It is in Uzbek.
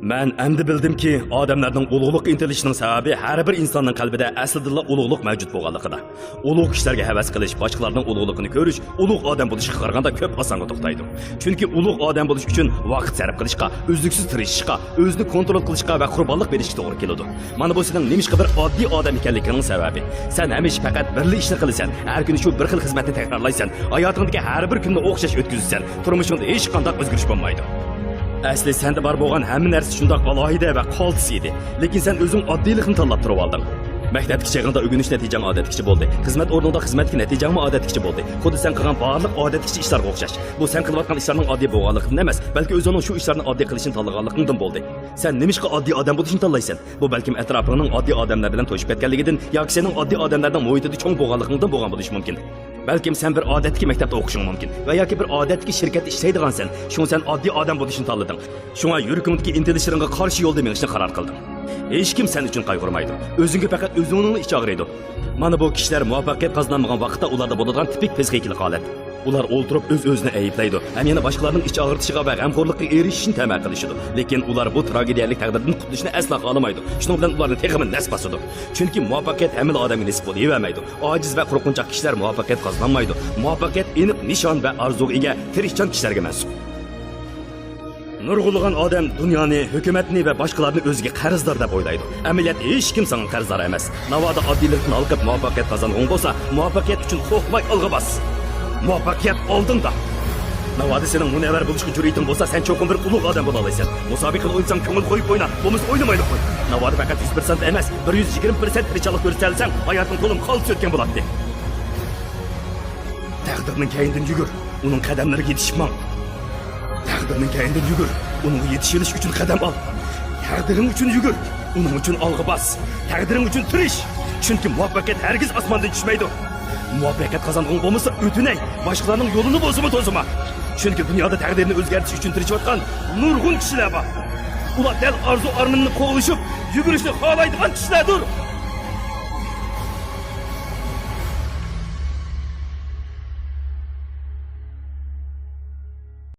Ben endi bildimki, odamlarning ulug'liq intilishining sababi har bir insonning qalbida aslida ulug'liq mavjud bo'lganligida. Ulug' ishlarga havas qilish, boshqalarning ulug'ligini ko'rish, ulug' odam bo'lishga qaraganda ko'p osonga to'xtaydi. Chunki ulug' odam bo'lish uchun vaqt sarf qilishga, uzluksiz tirishishga, o'zini kontrol qilishga va qurbonlik berishga to'g'ri keladi. Mana bu sening nimishqa bir oddiy odam ekanligining sababi. Sen hamisha faqat birli ishni qilasan, har kuni shu bir xil xizmatni takrorlaysan, hayotingdagi har bir kunni o'xshash o'tkazsan, turmushingda hech qanday o'zgarish bo'lmaydi. Asli sende var bo'lgan hamma narsa shundoq alohida va qoltis edi. Lekin sen o'zing oddiylikni tanlab turib olding. Maktabga chaqganda o'rganish natijang odatkicha bo'ldi. Xizmat o'rnida xizmatga natijang odatkicha bo'ldi. Xuddi sen qilgan barliq odatkicha ishlarga o'xshash. Bu sen qilayotgan ishlarning oddiy bo'lganligidan emas, balki o'zining shu ishlarni oddiy qilishini tanlaganligidan bo'ldi. Sen nimishqa oddiy odam bo'lishni tanlaysan? Bu balkim atrofingning oddiy odamlar bilan to'shib ketganligidan yoki sening oddiy odamlardan muhitida cho'ng bo'lganligidan bo'lgan bo'lishi mumkin. Balkim sen bir odatki maktabda o'qishing mumkin va yoki bir odatki shirkatda ishlaydigansan. Shuni sen oddiy odam bo'lishni tanlading. Shunga yuragingdagi intilishlaringga qarshi yo'lda menishni qaror qilding. Hech kim sen uchun qayg'urmaydi. O'zingga faqat o'zingning ichi og'riydi. Mana bu kishilar muvaffaqiyat qozonmagan vaqtda ularda bo'ladigan tipik psixikalik holat. Ular o'ltirib o'z-o'zini ayiblaydi. Ham yana boshqalarning ichi og'ritishiga va g'amxo'rlikka erishishni ta'min qilishadi. Lekin ular bu tragediyalik taqdirdan qutulishni aslo xohlamaydi. Shuning bilan ularning texmi nasib bosadi. Chunki muvaffaqiyat hamma odamga nisb bo'lavermaydi. Ojiz va qo'rqinchoq kishilar muvaffaqiyat qozonmaydi. Muvaffaqiyat aniq nishon va orzuga ega tirishchan kishilarga mansub. Nurg'ulg'an odam dunyoni, hukumatni va boshqalarni o'ziga qarzdor deb o'ylaydi. Amaliyat hech kim senga qarzdor emas. Navoda oddiylikni olib muvaffaqiyat qozongan bo'lsa, muvaffaqiyat uchun xo'xmay olg'a bos. Muvaffaqiyat oldinda. Navoda sening munavvar bo'lishga jur'ating bo'lsa, sen cho'qin bir ulug' odam bo'la olasan. Musobiqada o'ynsang ko'ngil qo'yib o'yna, bo'lmasa o'ynamaylik qo'y. Navoda faqat 100% emas, 120% tirikchilik ko'rsatsang, hayoting qo'lim qolib o'tgan bo'ladi. Taqdirning kaynidan yugur, uning qadamlariga yetishmang. Taqdirning kaynidan yugur, uning yetishilish uchun qadam ol. Taqdiring uchun yugur, uning uchun olg'a bos. Taqdiring uchun tirish. Chunki muvaffaqiyat hargiz osmondan tushmaydi. Muvaffaqiyat qozongan bo'lmasa, o'tinay, boshqalarning yo'lini bosima to'sima. Chunki dunyoda taqdirni o'zgartirish uchun tirishayotgan nurg'un kishilar bor. Ular dal orzu armonini qo'g'lishib, yugurishni xohlaydigan kishilardir.